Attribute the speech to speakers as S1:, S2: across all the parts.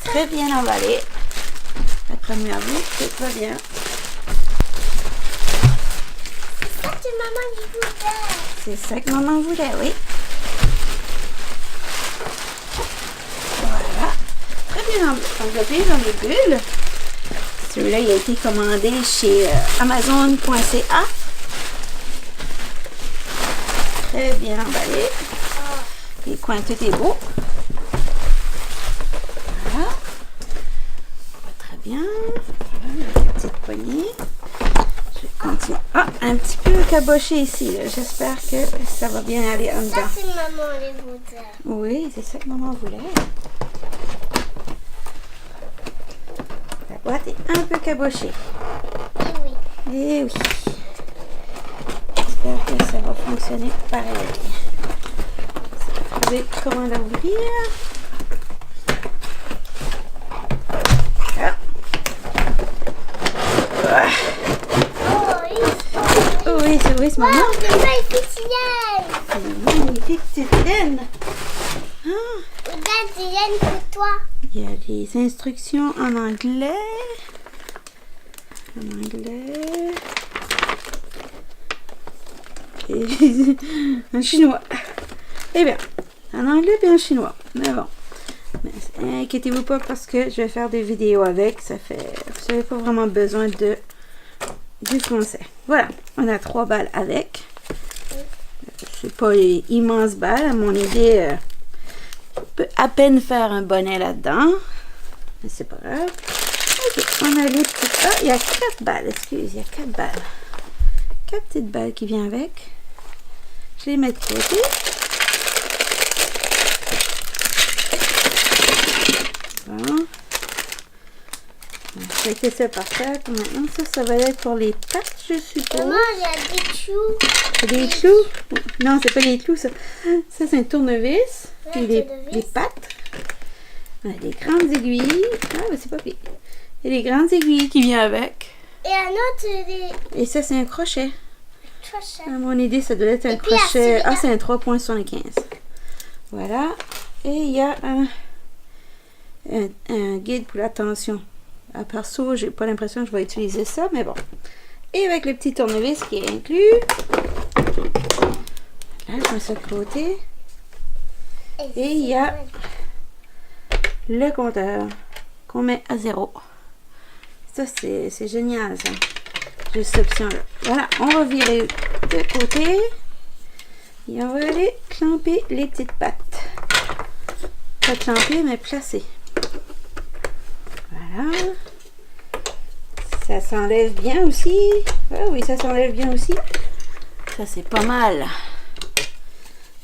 S1: très bien emballé. La première vue, tout va bien.
S2: C'est ça que maman voulait.
S1: C'est ça que maman voulait, oui. Voilà. Très bien enveloppé dans les bulles. Celui-là, il a été commandé chez Amazon.ca. Très bien emballé. Les coins, tout est beau. Voilà. Très bien. Voilà, la petite poignée. Je vais continuer. Ah, un petit peu caboché ici. J'espère que ça va bien aller en dedans.
S2: Ça, c'est maman les voulait.
S1: Oui, c'est ça que maman voulait. La boîte est un peu cabochée.
S2: Et oui.
S1: Eh oui. J'espère que ça va fonctionner pareil. Trouver comment l'ouvrir. Ah. Ah.
S2: Oh,
S1: Oui, c'est maman.
S2: wow, c'est magnifique, Yann.
S1: C'est une magnifique petite laine. Ah.
S2: Regarde, c'est Yann pour toi.
S1: Il y a des instructions en anglais. Et en chinois. Eh bien, en anglais et en chinois. Mais bon. Mais inquiétez-vous pas parce que je vais faire des vidéos avec. Vous n'avez pas vraiment besoin du français. Voilà, on a 3 balles avec. C'est pas immense balles. À mon idée, on peut à peine faire un bonnet là-dedans. Mais c'est pas grave. Ok, on a les petites... Ah, il y a 4 balles, excusez, il y a 4 balles. 4 petites balles qui viennent avec. Je les mets de côté. Bon. On va checker ça par terre pour maintenant. Ça va être pour les pattes, je suppose.
S2: Maman, il y a des choux.
S1: Des clous? Non, c'est pas les clous, ça. Ça, c'est un tournevis.
S2: Ouais,
S1: Et
S2: tournevis.
S1: les pattes. On a des grandes aiguilles. Ah, mais c'est pas pire. Et les grandes aiguilles qui viennent avec.
S2: Et un autre, des
S1: Et ça, c'est un crochet.
S2: crochets.
S1: À mon idée, ça doit être un
S2: Et puis, il y a
S1: crochet.
S2: celui-là.
S1: Ah, c'est un 3,75. Voilà. Et il y a un guide pour la tension. À part ça, j'ai pas l'impression que je vais utiliser ça, mais bon. Et avec le petit tournevis qui est inclus. Là, je mets ça de côté. Et il y a le compteur qu'on met à 0. Ça, c'est génial, ça. Juste cette option-là. Voilà, on va virer de côté. Et on va aller clamper les petites pattes. Pas clamper, mais placer. Voilà. Ça s'enlève bien aussi. Ah oui, ça s'enlève bien aussi. Ça, c'est pas mal.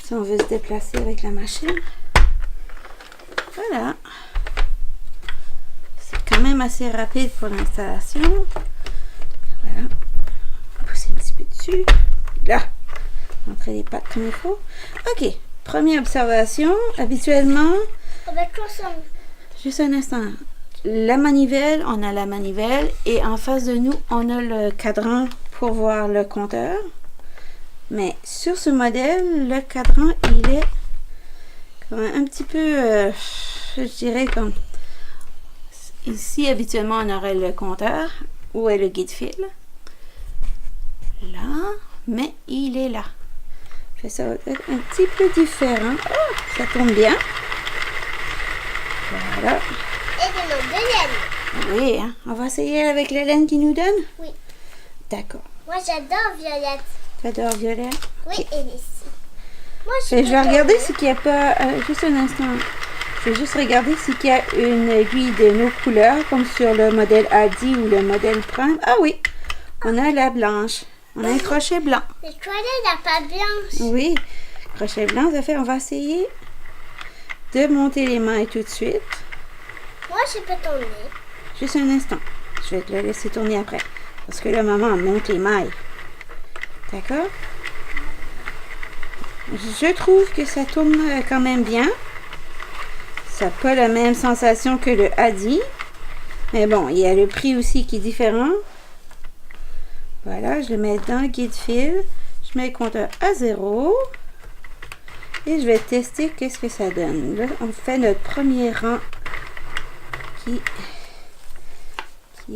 S1: Si on veut se déplacer avec la machine. Voilà. C'est quand même assez rapide pour l'installation. Voilà. Pousser un petit peu dessus. Là. Entrer les pattes comme il faut. Ok. Première observation. Habituellement,
S2: Avec quoi ça?
S1: juste un instant. La manivelle, on a la manivelle et en face de nous, on a le cadran pour voir le compteur. Mais sur ce modèle, le cadran, il est un petit peu, je dirais comme ici, habituellement, on aurait le compteur ou le guide fil. Là, mais il est là. Ça va être un petit peu différent. Oh, ça tourne bien. Voilà.
S2: Et des noms de laine.
S1: Oui, hein. On va essayer avec la laine qu'il nous donne?
S2: Oui.
S1: D'accord.
S2: Moi, j'adore Violette.
S1: J'adore violet.
S2: Oui,
S1: Ok.
S2: et ici. Moi, je
S1: Et je
S2: suis
S1: vais regarder
S2: contente.
S1: ce qu'il n'y a pas... juste un instant. Je vais juste regarder s'il y a une aiguille de nos couleurs, comme sur le modèle Adi ou le modèle Prime. Ah oui, on a la blanche. On a un crochet blanc.
S2: Le collet n'a pas blanche.
S1: Oui, crochet blanc, ça fait. On va essayer de monter les mailles tout de suite.
S2: Moi, je peux tourner.
S1: Juste un instant. Je vais te le laisser tourner après. Parce que là, maman monte les mailles. D'accord? Je trouve que ça tourne quand même bien. Ça n'a pas la même sensation que le Adi. Mais bon, il y a le prix aussi qui est différent. Voilà, je le mets dans le guide fil. Je mets le compteur à 0. Et je vais tester qu'est-ce que ça donne. Là, on fait notre premier rang qui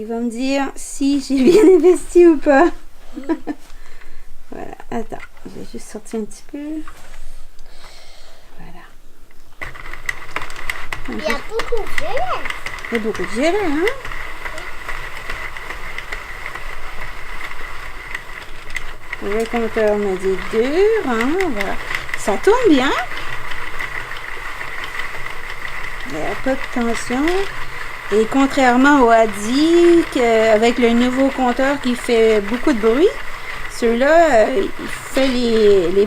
S1: va me dire si j'ai bien investi ou pas. Voilà, attends, je vais juste sortir un petit peu. Voilà.
S2: Il y a beaucoup de violet.
S1: Il y a beaucoup de violet, hein? Le compteur me dit 2, hein, voilà. Ça tourne bien. Il n'y a pas de tension. Et contrairement au Addi, avec le nouveau compteur qui fait beaucoup de bruit, celui-là, il fait les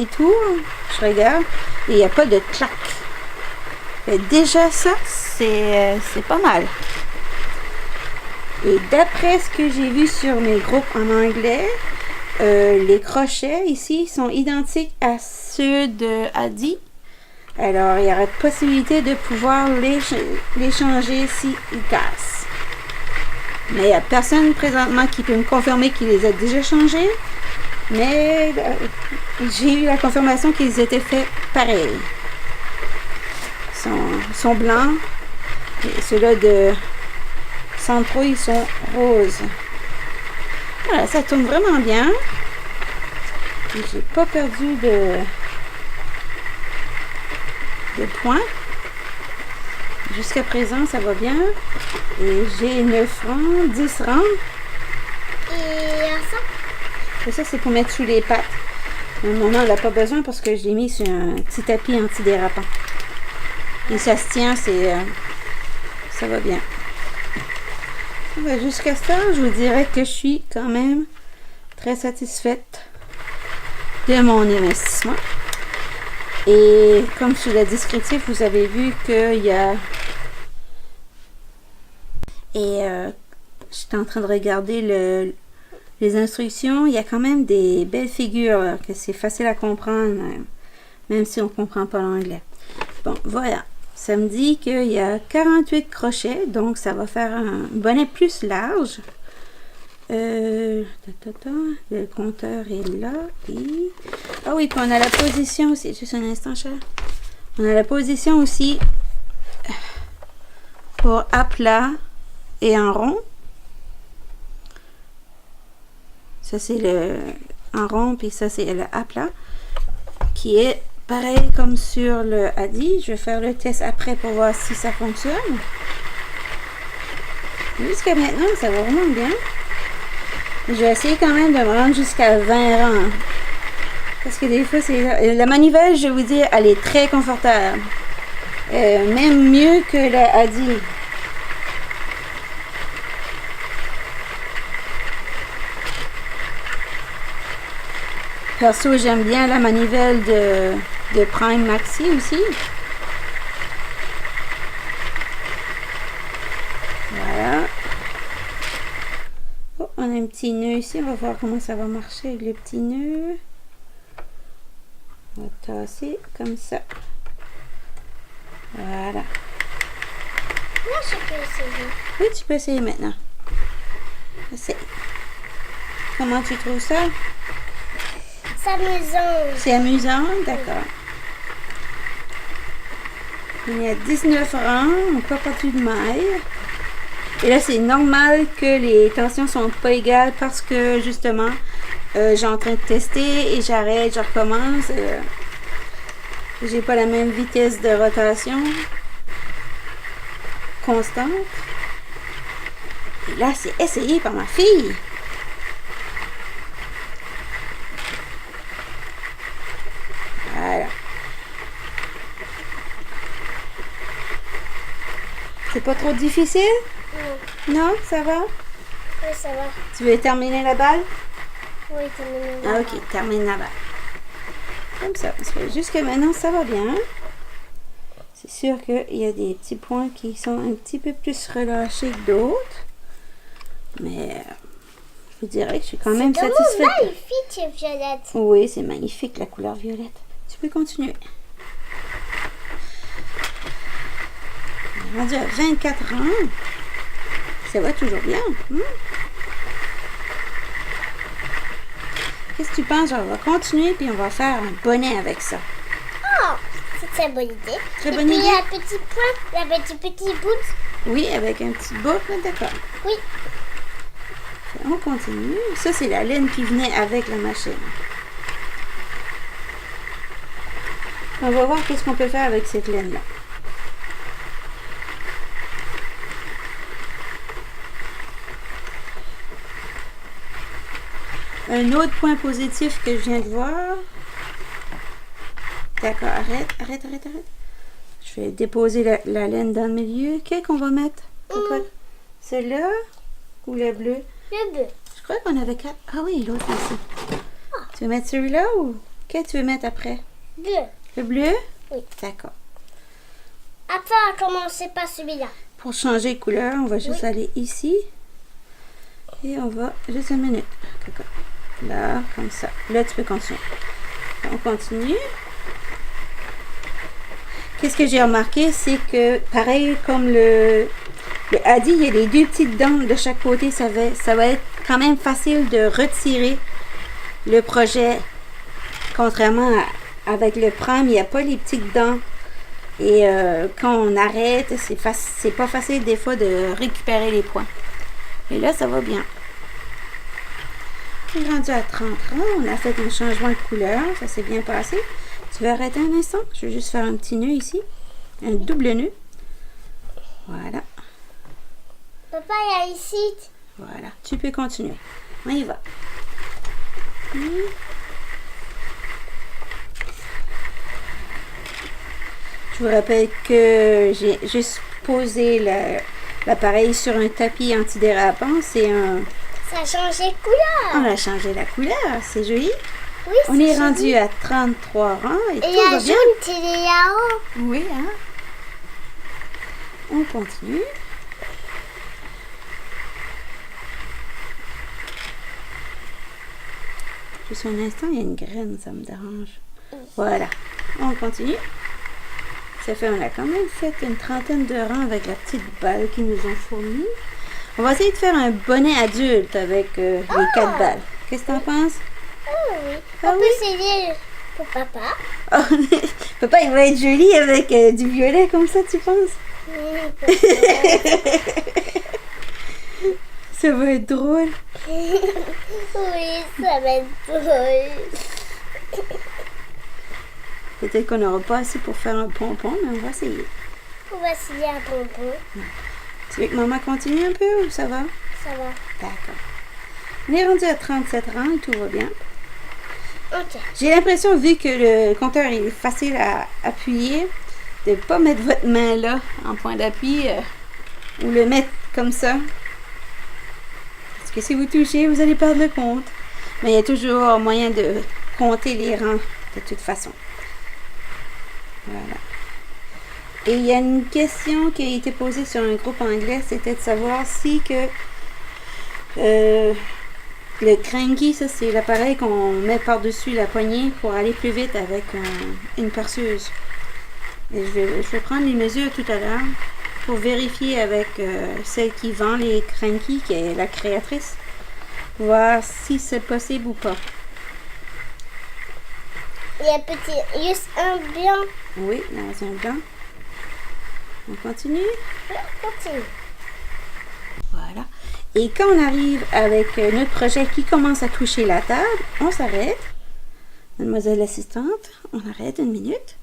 S1: tours. Je regarde. Et il n'y a pas de clac. Et déjà ça, c'est pas mal. Et d'après ce que j'ai vu sur mes groupes en anglais, les crochets ici sont identiques à ceux de Addi. Alors, il y aurait possibilité de pouvoir les changer s'ils cassent. Mais il n'y a personne présentement qui peut me confirmer qu'ils les a déjà changés. Mais j'ai eu la confirmation qu'ils étaient faits pareil. Ils sont blancs. Et ceux-là de Centro, ils sont roses. Voilà, ça tourne vraiment bien. J'ai pas perdu de points. Jusqu'à présent, ça va bien. Et j'ai 9 rangs, 10 rangs.
S2: Et ça?
S1: Et ça, c'est pour mettre sous les pattes. Au moment, on n'a pas besoin parce que je l'ai mis sur un petit tapis antidérapant. Et ça se tient, ça va bien. Jusqu'à ce temps, je vous dirais que je suis quand même très satisfaite de mon investissement. Et comme sur le descriptif, vous avez vu qu'il y a... Et j'étais en train de regarder les instructions. Il y a quand même des belles figures, que c'est facile à comprendre, même si on ne comprend pas l'anglais. Bon, voilà. Ça me dit qu'il y a 48 crochets, donc ça va faire un bonnet plus large. Le compteur est là. Et... Ah oui, puis on a la position aussi. Juste un instant, cher. On a la position aussi pour à plat et en rond. Ça, c'est le en rond, puis ça, c'est le à plat, qui est pareil comme sur le Addi. Je vais faire le test après pour voir si ça fonctionne. Jusqu'à maintenant, ça va vraiment bien. Je vais essayer quand même de me rendre jusqu'à 20 rangs. Parce que des fois, c'est la manivelle, je vais vous dire, elle est très confortable. Même mieux que le Addi. Perso, j'aime bien la manivelle de Prime Maxi aussi. Voilà. Oh, on a un petit nœud ici. On va voir comment ça va marcher avec le petit nœud. On va tasser comme ça. Voilà.
S2: Là, je peux essayer.
S1: Oui, tu peux essayer maintenant. Essaye. Comment tu trouves ça?
S2: C'est amusant.
S1: C'est amusant? D'accord. Il y a 19 rangs, on peut pas plus de mailles. Et là, c'est normal que les tensions sont pas égales parce que, justement, j'ai en train de tester et j'arrête, je recommence. J'ai pas la même vitesse de rotation constante. Et là, c'est essayé par ma fille. Voilà. C'est pas trop difficile?
S2: Non.
S1: Non, ça va?
S2: Oui, ça va.
S1: Tu veux terminer la balle?
S2: Oui, terminé.
S1: Ah, ok, termine la balle. Comme ça, parce que jusqu'à maintenant, ça va bien. C'est sûr qu'il y a des petits points qui sont un petit peu plus relâchés que d'autres. Mais je vous dirais que je suis quand même satisfaite.
S2: C'est magnifique, violette.
S1: Oui, c'est magnifique, la couleur violette. Tu peux continuer. On est rendu à 24 rangs. Ça va toujours bien. Qu'est-ce que tu penses? On va continuer puis on va faire un bonnet avec ça.
S2: Oh, c'est c'est une bonne idée.
S1: Très
S2: Et
S1: bonne
S2: puis,
S1: idée.
S2: un petit point, avec du petit bout.
S1: Oui, avec un petit bout, d'accord.
S2: Oui.
S1: On continue. Ça, c'est la laine qui venait avec la machine. On va voir qu'est-ce qu'on peut faire avec cette laine-là. Un autre point positif que je viens de voir. D'accord, arrête. Je vais déposer la laine dans le milieu. Quel qu'on va mettre? Celle-là ou le bleu?
S2: Le bleu.
S1: Je crois qu'on avait 4. Ah oui, l'autre ici. Tu veux mettre celui-là ou quel tu veux mettre après?
S2: Bleu.
S1: Le bleu?
S2: Oui.
S1: D'accord.
S2: Après, on va commencer par celui-là.
S1: Pour changer de couleur, on va juste aller ici. Et on va... Juste une minute. Là, comme ça. Là, tu peux continuer. On continue. Qu'est-ce que j'ai remarqué, c'est que, pareil comme le Hadi, il y a les deux petites dents de chaque côté. Ça va être quand même facile de retirer le projet. Contrairement avec le Prime, il n'y a pas les petites dents. Et quand on arrête, c'est pas facile des fois de récupérer les points. Et là, ça va bien. On est rendu à 30 rangs. On a fait un changement de couleur. Ça s'est bien passé. Tu veux arrêter un instant? Je vais juste faire un petit nœud ici. Un double nœud. Voilà.
S2: Papa, il y a ici.
S1: Voilà. Tu peux continuer. On y va. Je vous rappelle que j'ai juste posé l'appareil sur un tapis antidérapant. C'est un...
S2: Ça a changé de couleur.
S1: On a changé la couleur. C'est joli.
S2: Oui,
S1: On est
S2: joli.
S1: rendu à 33 rangs et
S2: Et
S1: tout
S2: il y a
S1: va
S2: un
S1: bien.
S2: jaune qui est là-haut.
S1: Oui, hein? On continue. Juste un instant, il y a une graine, ça me dérange. Voilà. On continue. Ça fait, on a quand même fait une trentaine de rangs avec la petite balle qu'ils nous ont fournie. On va essayer de faire un bonnet adulte avec les 4 balles. Qu'est-ce que tu en penses?
S2: Oh oui.
S1: Ah
S2: On peut
S1: oui?
S2: essayer pour papa.
S1: Oh, papa, il va être joli avec du violet comme ça, tu penses?
S2: Oui,
S1: Ça va être drôle.
S2: ça va être drôle.
S1: Peut-être qu'on n'aura pas assez pour faire un pompon, mais on va essayer.
S2: On va essayer un pompon.
S1: Tu veux que maman continue un peu ou ça va?
S2: Ça va.
S1: D'accord. On est rendu à 37 rangs et tout va bien.
S2: Ok.
S1: J'ai l'impression, vu que le compteur est facile à appuyer, de ne pas mettre votre main là, en point d'appui, ou le mettre comme ça. Parce que si vous touchez, vous allez perdre le compte. Mais il y a toujours moyen de compter les rangs, de toute façon. Voilà. Et il y a une question qui a été posée sur un groupe anglais, c'était de savoir si que le cranky, ça c'est l'appareil qu'on met par-dessus la poignée pour aller plus vite avec une perceuse. Et je vais prendre les mesures tout à l'heure pour vérifier avec celle qui vend les cranky, qui est la créatrice, voir si c'est possible ou pas.
S2: Il y a juste un blanc.
S1: Oui, dans un blanc. On continue.
S2: Oui, continue.
S1: Voilà. Et quand on arrive avec notre projet qui commence à toucher la table, on s'arrête. Mademoiselle l'assistante, on arrête une minute.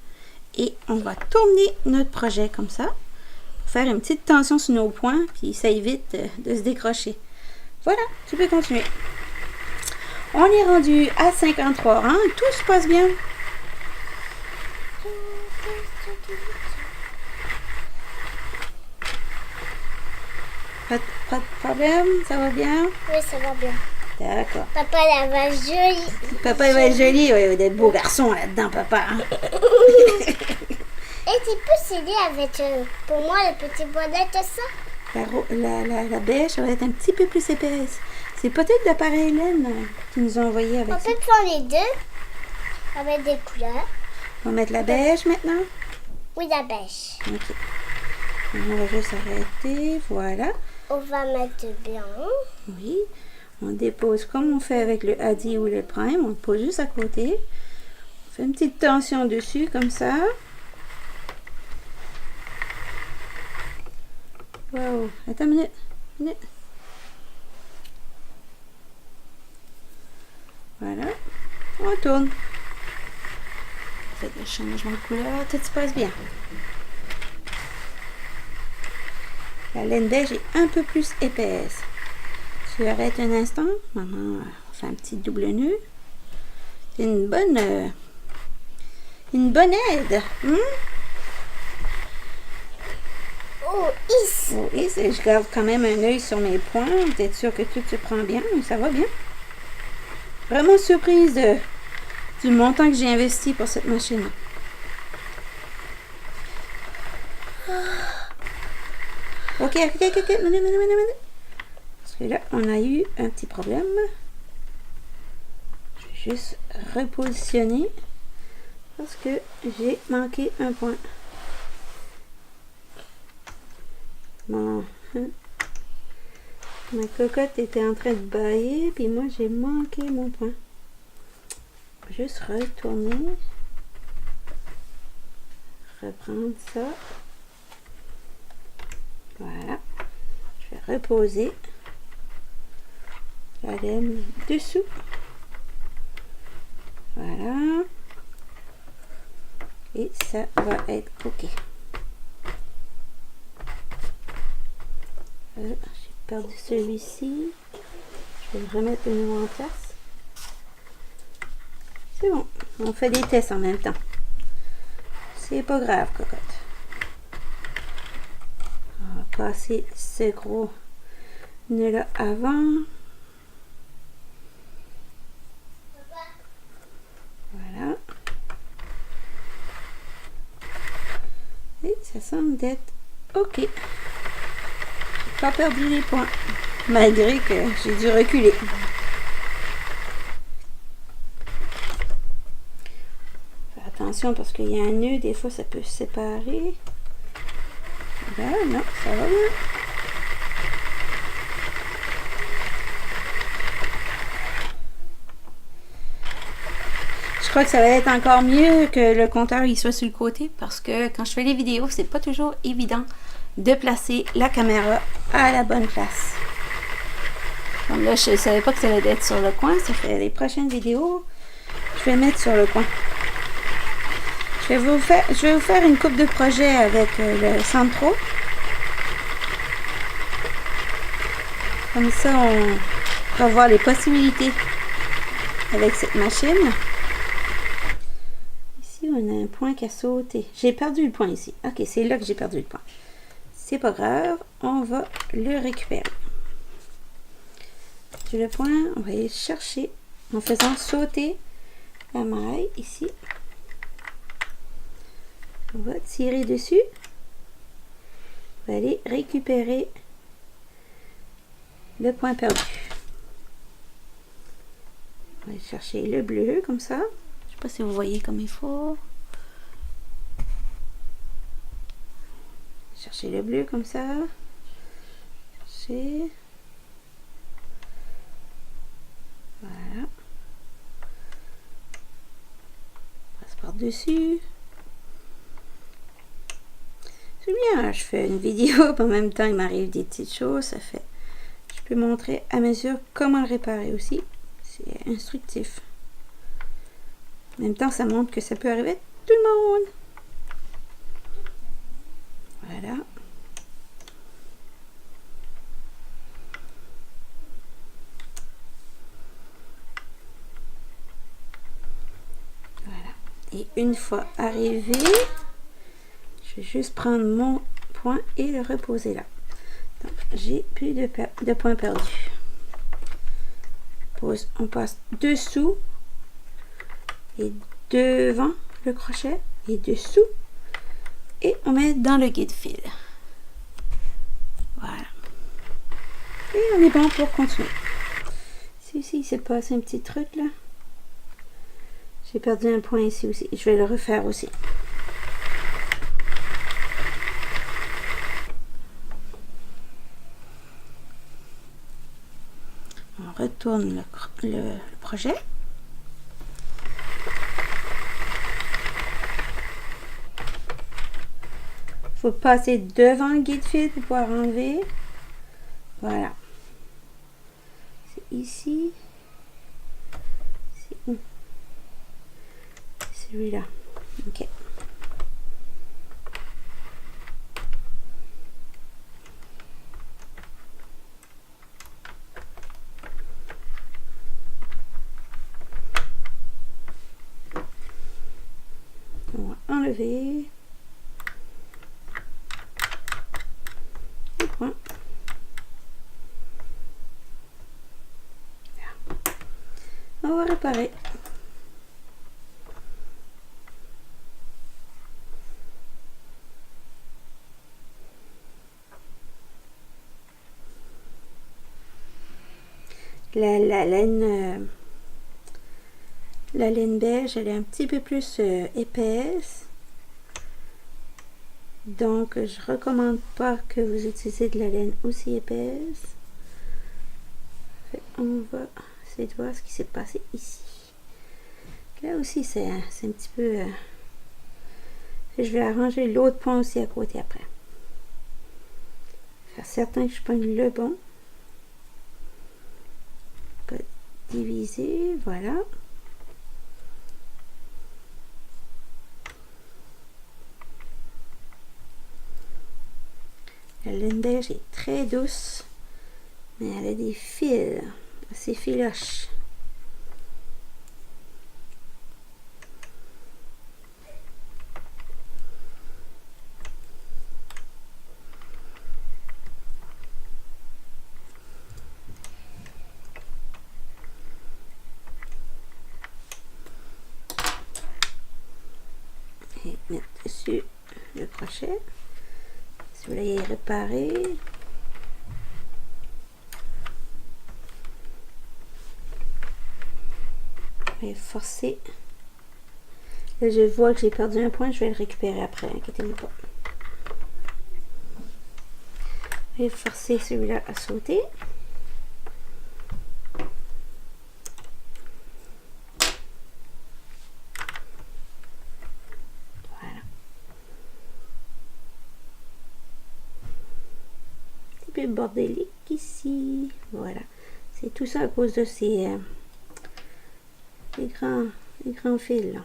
S1: Et on va tourner notre projet comme ça. Pour faire une petite tension sur nos points. Puis ça évite de se décrocher. Voilà, tu peux continuer. On est rendu à 53 rangs. Tout se passe bien. Pas de problème, ça va bien?
S2: Oui, ça va bien.
S1: D'accord.
S2: Papa, la va jolie.
S1: Papa, il va être joli. Ouais, il va être beau garçon là-dedans, papa. Hein?
S2: Et tu peux s'aider avec, pour moi, le petit bonnet, tout ça?
S1: La bêche va être un petit peu plus épaisse. C'est peut-être l'appareil laine qu'ils nous ont envoyé avec
S2: On
S1: ça.
S2: peut prendre les deux avec des couleurs.
S1: On va mettre la beige maintenant.
S2: Oui, la beige.
S1: Ok. On va juste arrêter. Voilà.
S2: On va mettre le blanc.
S1: Oui. On dépose comme on fait avec le Hadi ou le Prime. On le pose juste à côté. On fait une petite tension dessus comme ça. Wow, attends une minute. Voilà, on tourne. Faites le changement de couleur, tout se passe bien. La laine beige est un peu plus épaisse. Tu arrêtes un instant, maman fait un petit double nœud. C'est une bonne aide.
S2: Oh, is.
S1: Oh, et je garde quand même un œil sur mes points, d'être sûr que tout se prend bien, mais ça va bien. Vraiment surprise du montant que j'ai investi pour cette machine. Ok, minute. Parce que là, on a eu un petit problème. Je vais juste repositionner parce que j'ai manqué un point. Bon, ma cocotte était en train de bailler, puis moi j'ai manqué mon point. Juste retourner, reprendre ça. Voilà. Je vais reposer la laine dessous. Voilà. Et ça va être OK. J'ai perdu celui-ci. Je vais le remettre de nouveau en place. C'est bon. On fait des tests en même temps. C'est pas grave, cocotte. On va passer ce gros nœud-là avant. Voilà. Et ça semble d'être OK. J'ai pas perdu les points, malgré que j'ai dû reculer. Fais attention parce qu'il y a un nœud, des fois ça peut se séparer. Là, non, ça va bien. Je crois que ça va être encore mieux que le compteur il soit sur le côté parce que quand je fais les vidéos, c'est pas toujours évident de placer la caméra à la bonne place. Comme là, je ne savais pas que ça allait être sur le coin. Ça fait les prochaines vidéos, je vais mettre sur le coin. Je vais vous faire une coupe de projets avec le Santro. Comme ça, on va voir les possibilités avec cette machine. Ici, on a un point qui a sauté. J'ai perdu le point ici. Ok, c'est là que j'ai perdu le point. C'est pas grave, on va le récupérer. J'ai le point, on va aller chercher en faisant sauter la maille ici. On va tirer dessus. On va aller récupérer le point perdu. On va aller chercher le bleu comme ça. Je sais pas si vous voyez comme il faut. Chercher le bleu comme ça. Chercher. Voilà. On passe par-dessus. C'est bien, je fais une vidéo, en même temps il m'arrive des petites choses, ça fait. Je peux montrer à mesure comment le réparer aussi. C'est instructif. En même temps, ça montre que ça peut arriver à tout le monde. Voilà. Voilà. Et une fois arrivé, je vais juste prendre mon point et le reposer là. Donc, j'ai plus de points perdus. On passe dessous et devant le crochet et dessous. Et on met dans le guide fil. Voilà. Et on est bon pour continuer. Ici, il s'est passé un petit truc là. J'ai perdu un point ici aussi. Je vais le refaire aussi. On retourne le projet. faut passer devant le guide-fil pour pouvoir enlever. Voilà. C'est ici. C'est où? Celui-là. Ok. On va enlever. Le point. On va réparer. La laine beige, elle est un petit peu plus épaisse. Donc, je recommande pas que vous utilisez de la laine aussi épaisse. On va essayer de voir ce qui s'est passé ici. Là aussi, c'est un petit peu... je vais arranger l'autre point aussi à côté après. Faire certain que je prenne le bon. Diviser, voilà. La laine beige est très douce, mais elle a des fils assez filoches. Et mettre dessus le crochet. Celui-là est réparé. Je vais forcer. Là, je vois que j'ai perdu un point, je vais le récupérer après, inquiétez-vous pas. Je vais forcer celui-là à sauter. Voilà. Un petit peu bordélique ici. Voilà. C'est tout ça à cause de ces les grands fils là.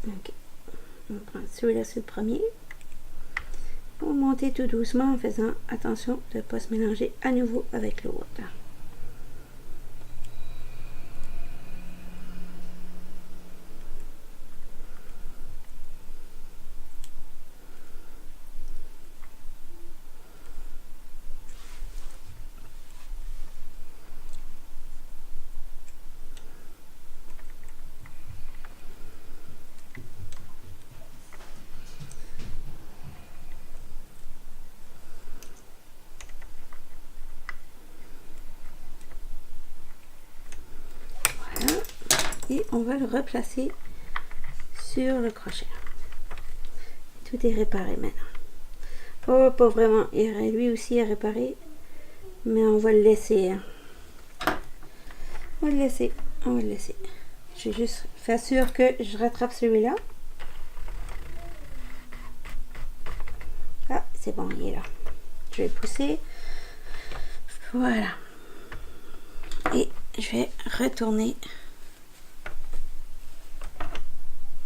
S1: Ok. On prend celui-là, c'est le premier. On va monter tout doucement en faisant attention de ne pas se mélanger à nouveau avec l'autre. Et on va le replacer sur le crochet. Tout est réparé maintenant. Oh, pas vraiment. Il y aurait lui aussi à réparer. Mais on va le laisser. On va le laisser. On va le laisser. Je vais juste faire sûr que je rattrape celui-là. Ah, c'est bon, il est là. Je vais pousser. Voilà. Et je vais retourner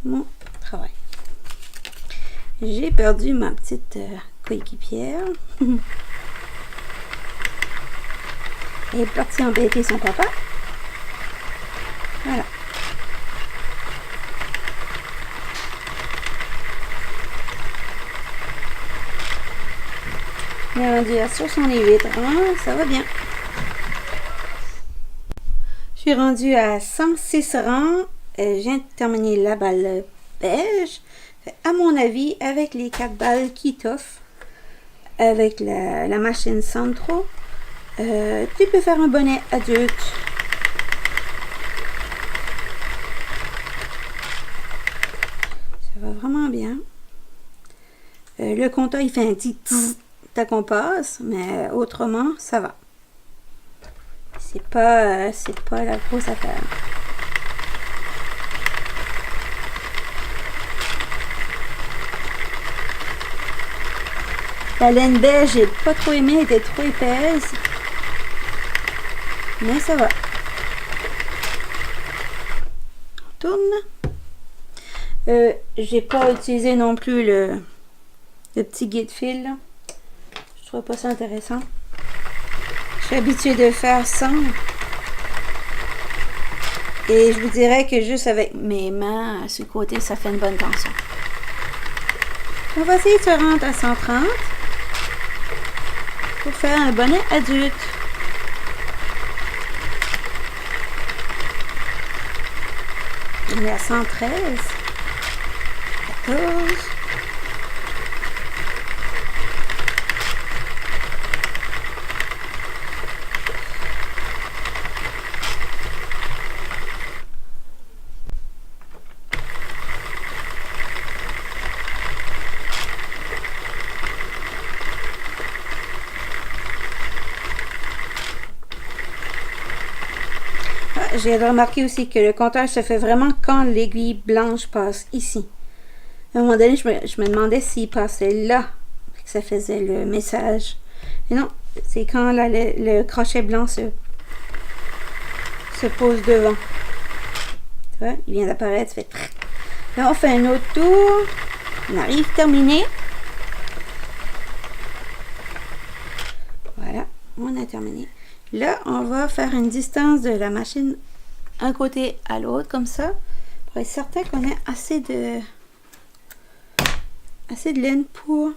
S1: mon travail. J'ai perdu ma petite coéquipière. Elle est partie embêter son papa. Voilà. On est rendu à 68 rangs, ça va bien. Je suis rendue à 106 rangs. Je viens de terminer la balle beige. À mon avis, avec les 4 balles qui t'offrent, avec la machine Sandro, tu peux faire un bonnet adulte. Ça va vraiment bien. Le compteur, il fait un petit tac qu'on passe, mais autrement, ça va. C'est pas la grosse affaire. La laine beige, j'ai pas trop aimé, elle était trop épaisse. Mais ça va. On tourne. J'ai pas utilisé non plus le petit guide fil. Là. Je trouve pas ça intéressant. Je suis habituée de faire sans. Et je vous dirais que juste avec mes mains à ce côté, ça fait une bonne tension. On va essayer de se rendre à 130 pour faire un bonnet adulte. On est à 113, 14. J'ai remarqué aussi que le compteur se fait vraiment quand l'aiguille blanche passe ici. À un moment donné, je me demandais s'il passait là, que ça faisait le message. Mais non, c'est quand là, le crochet blanc se pose devant. Tu vois, il vient d'apparaître, ça fait... Là, on fait un autre tour. On arrive terminé. Voilà, on a terminé. Là, on va faire une distance de la machine un côté à l'autre, comme ça, pour être certain qu'on ait assez de laine pour,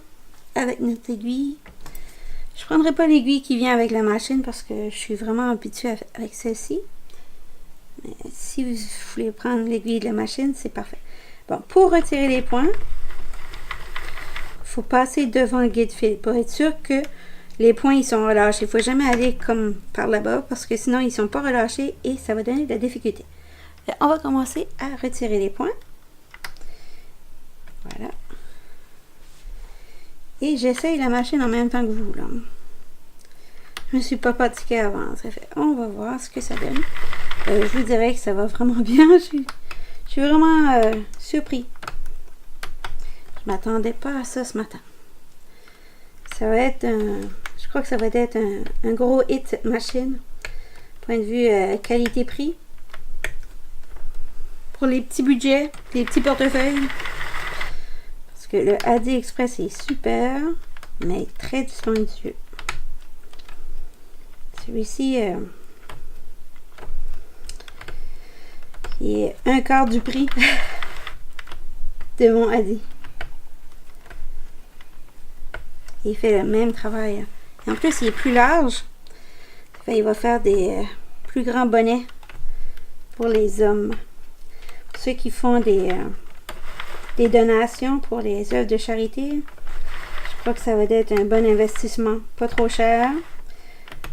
S1: avec notre aiguille. Je ne prendrai pas l'aiguille qui vient avec la machine parce que je suis vraiment habituée avec celle-ci. Mais si vous voulez prendre l'aiguille de la machine, c'est parfait. Bon, pour retirer les points, il faut passer devant le guide fil pour être sûr que les points ils sont relâchés. Il ne faut jamais aller comme par là-bas parce que sinon ils ne sont pas relâchés et ça va donner de la difficulté. Et on va commencer à retirer les points. Voilà. Et j'essaye la machine en même temps que vous. Là. Je ne me suis pas pratiquée avant. Ça fait, on va voir ce que ça donne. Je vous dirais que ça va vraiment bien. Je suis vraiment surpris. Je ne m'attendais pas à ça ce matin. Ça va être je crois que ça va être un gros hit cette machine. Point de vue qualité-prix. Pour les petits budgets, les petits portefeuilles. Parce que le AD Express est super, mais très dispendieux. Celui-ci il est un quart du prix de mon AD. Il fait le même travail. Et en plus, il est plus large. Il va faire des plus grands bonnets pour les hommes. Pour ceux qui font des donations pour les œuvres de charité, je crois que ça va être un bon investissement. Pas trop cher.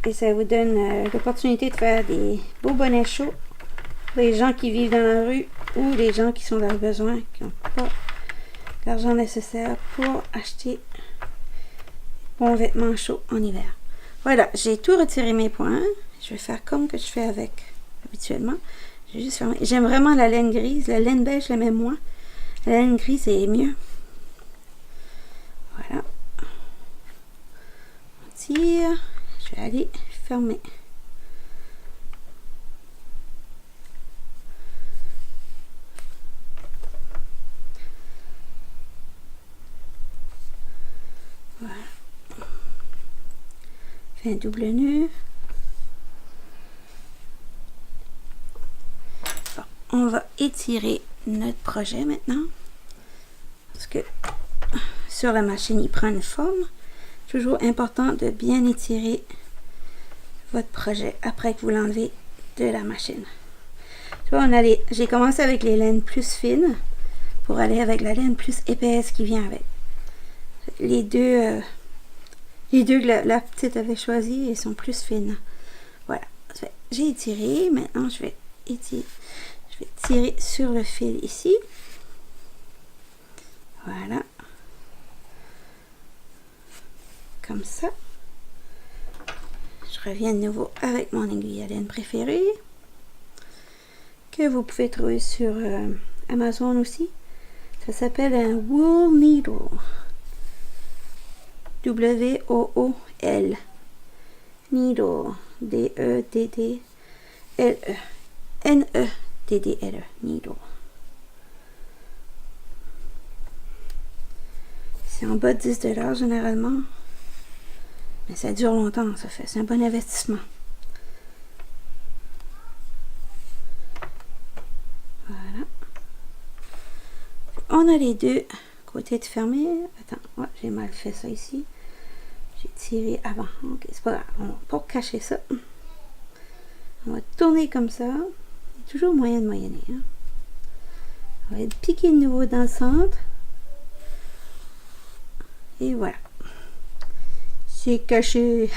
S1: Et ça vous donne l'opportunité de faire des beaux bonnets chauds pour les gens qui vivent dans la rue ou les gens qui sont dans le besoin, qui n'ont pas l'argent nécessaire pour acheter bon vêtements chauds en hiver. Voilà, j'ai tout retiré mes points. Je vais faire comme que je fais avec habituellement. J'ai juste fermé. J'aime vraiment la laine grise. La laine beige, je l'aime moins. La laine grise est mieux. Voilà. On tire. Je vais aller fermer. Voilà. Fais un double nœud. Bon, on va étirer notre projet maintenant. Parce que sur la machine, il prend une forme. Toujours important de bien étirer votre projet après que vous l'enlevez de la machine. Tu vois, j'ai commencé avec les laines plus fines pour aller avec la laine plus épaisse qui vient avec. Les deux que la petite avait choisi, elles sont plus fines. Voilà. J'ai étiré. Maintenant, je vais tirer sur le fil ici. Voilà. Comme ça. Je reviens de nouveau avec mon aiguille à laine préférée. Que vous pouvez trouver sur Amazon aussi. Ça s'appelle un wool needle. W-O-O-L. Needle. D-E-D-D-L-E. N-E-D-D-L-E. Needle. C'est en bas de 10 $ généralement. Mais ça dure longtemps, ça fait. C'est un bon investissement. Voilà. On a les deux côtés de fermer. Attends, ouais, j'ai mal fait ça ici. J'ai tiré avant. Ok, c'est pas grave. Pour cacher ça, on va tourner comme ça. Il y a toujours moyen de moyenner. Hein. On va piquer de nouveau dans le centre. Et voilà. C'est caché.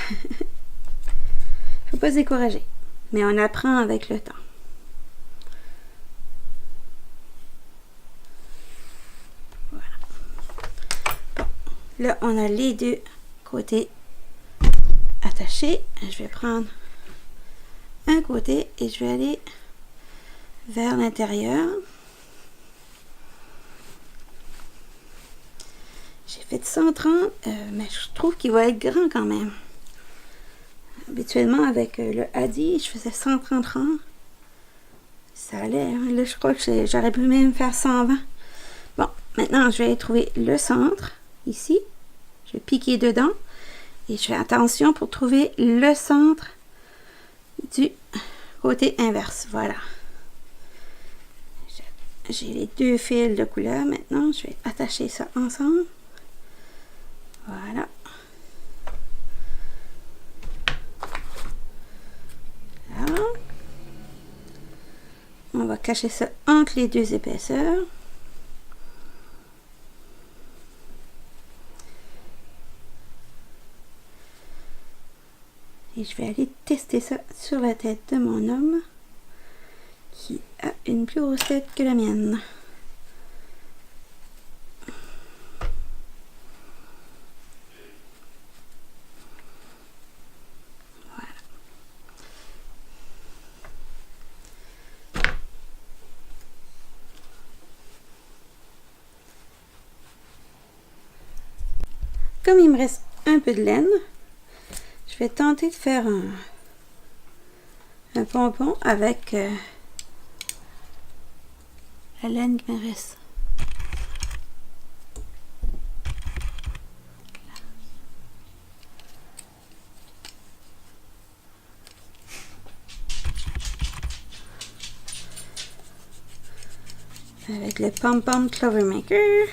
S1: Faut pas se décourager. Mais on apprend avec le temps. Voilà. Bon. Là, on a les deux côtés attachés. Je vais prendre un côté et je vais aller vers l'intérieur. J'ai fait 130, mais je trouve qu'il va être grand quand même. Habituellement, avec le Hadi, je faisais 130 rangs. Ça allait. Hein? Là, je crois que j'aurais pu même faire 120. Bon, maintenant, je vais trouver le centre, ici. Je vais piquer dedans. Et je fais attention pour trouver le centre du côté inverse. Voilà. J'ai les deux fils de couleur. Maintenant, je vais attacher ça ensemble. Voilà. Là. On va cacher ça entre les deux épaisseurs. Et je vais aller tester ça sur la tête de mon homme qui a une plus grosse tête que la mienne. Comme il me reste un peu de laine, je vais tenter de faire un pompon avec la laine qui me reste. Avec le Pom Pom Clover Maker.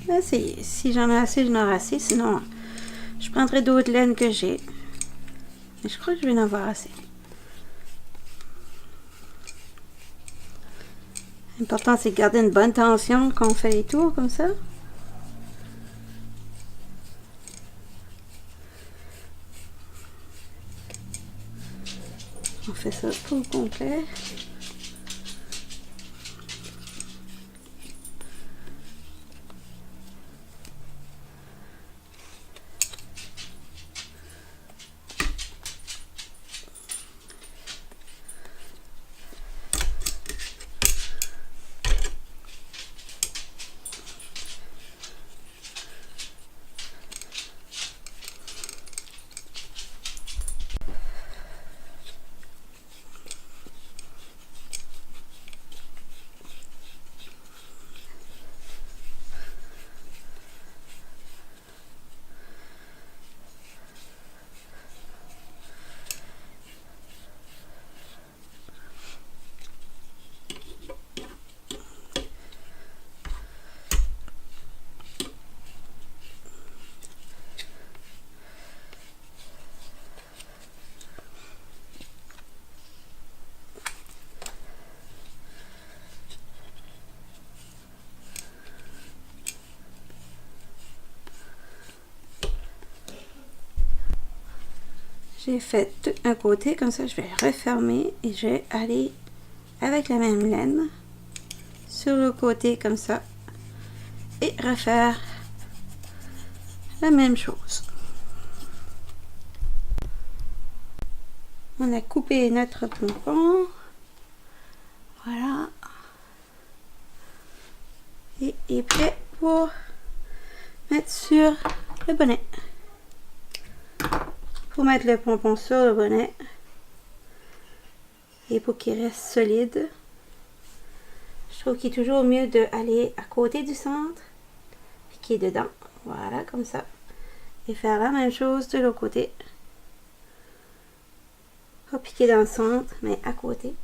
S1: Là, si j'en ai assez, j'en aurai assez. Sinon, je prendrai d'autres laines que j'ai. Mais je crois que je vais en avoir assez. L'important, c'est de garder une bonne tension quand on fait les tours comme ça. On fait ça tout au complet. J'ai fait tout un côté, comme ça je vais refermer et je vais aller avec la même laine sur le côté comme ça et refaire la même chose. On a coupé notre pompon. le bonnet. Pour mettre le pompon sur le bonnet et pour qu'il reste solide, je trouve qu'il est toujours mieux d'aller à côté du centre, piquer dedans, voilà, comme ça, et faire la même chose de l'autre côté. Pas piquer dans le centre, mais à côté.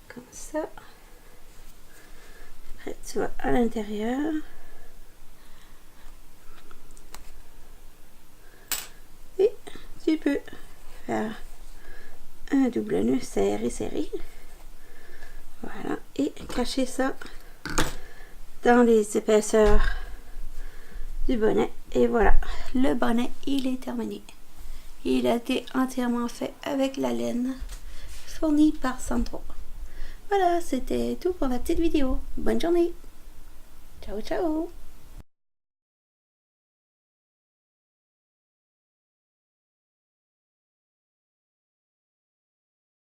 S1: Comme ça. Après, tu vas à l'intérieur. Et tu peux faire un double nœud serré. Voilà. Et cacher ça dans les épaisseurs du bonnet. Et voilà. Le bonnet, il est terminé. Il a été entièrement fait avec la laine fournie par Sandro. Voilà, c'était tout pour la petite vidéo. Bonne journée. Ciao, ciao.